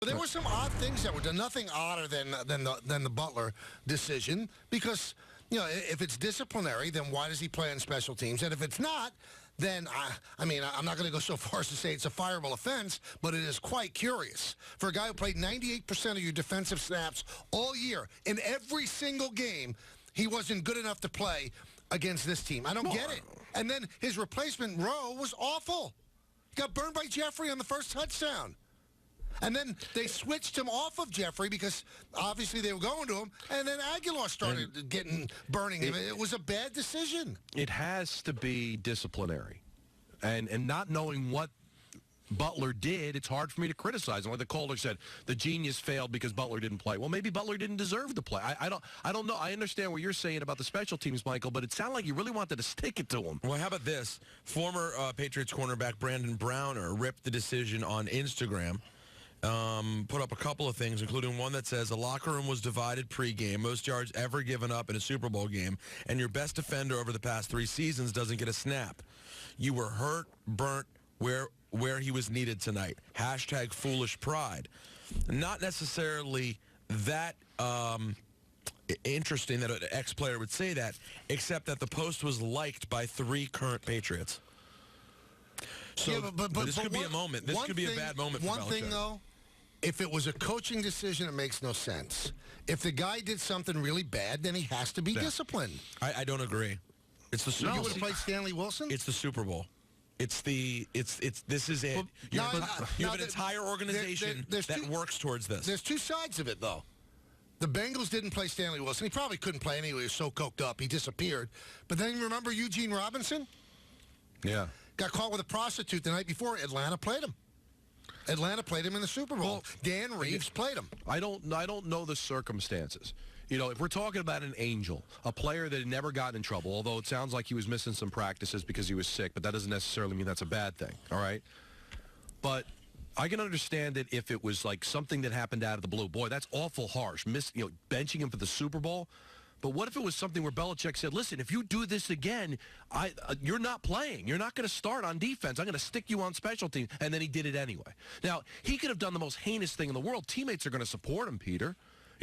There were some odd things that were done. Nothing odder than the Butler decision, because if it's disciplinary, then why does he play on special teams? And if it's not, then I'm not going to go so far as to say it's a fireable offense, but it is quite curious for a guy who played 98% of your defensive snaps all year in every single game. He wasn't good enough to play against this team. I don't get it. And then his replacement, Rowe, was awful. He got burned by Jeffrey on the first touchdown. And then they switched him off of Jeffrey because obviously they were going to him, and then Aguilar started burning him. It was a bad decision. It has to be disciplinary. And not knowing what Butler did, it's hard for me to criticize him. Like the caller said, the genius failed because Butler didn't play. Well, maybe Butler didn't deserve to play. I don't know. I understand what you're saying about the special teams, Michael, but it sounded like you really wanted to stick it to him. Well, how about this? Former Patriots cornerback Brandon Browner ripped the decision on Instagram. Put up a couple of things, including one that says, a locker room was divided pregame, most yards ever given up in a Super Bowl game, and your best defender over the past 3 seasons doesn't get a snap. You were hurt, burnt, where he was needed tonight. Hashtag foolish pride. Not necessarily that interesting that an ex-player would say that, except that the post was liked by 3 current Patriots. So yeah, but this could be a moment. This could be a bad moment for Belichick. One thing, though, if it was a coaching decision, it makes no sense. If the guy did something really bad, then he has to be disciplined. I don't agree. It's the Super Bowl. You would have played Stanley Wilson? It's the Super Bowl. This is it. You have an entire organization that works towards this. There's 2 sides of it, though. The Bengals didn't play Stanley Wilson. He probably couldn't play anyway. He was so coked up. He disappeared. But then you remember Eugene Robinson? Yeah. Got caught with a prostitute the night before. Atlanta played him. Atlanta played him in the Super Bowl. Well, Dan Reeves played him. I don't know the circumstances. If we're talking about an angel, a player that had never gotten in trouble, although it sounds like he was missing some practices because he was sick, but that doesn't necessarily mean that's a bad thing, all right? But I can understand it if it was like something that happened out of the blue. Boy, that's awful harsh, benching him for the Super Bowl. But what if it was something where Belichick said, listen, if you do this again, you're not playing. You're not going to start on defense. I'm going to stick you on special teams. And then he did it anyway. Now, he could have done the most heinous thing in the world. Teammates are going to support him, Peter.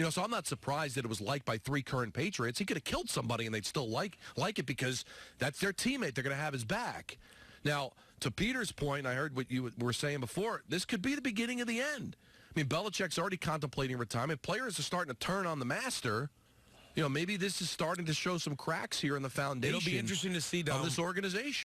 So I'm not surprised that it was liked by 3 current Patriots. He could have killed somebody and they'd still like it because that's their teammate. They're going to have his back. Now, to Peter's point, I heard what you were saying before, this could be the beginning of the end. I mean, Belichick's already contemplating retirement. Players are starting to turn on the master. Maybe this is starting to show some cracks here in the foundation. It'll be interesting to see, Dom, of this organization.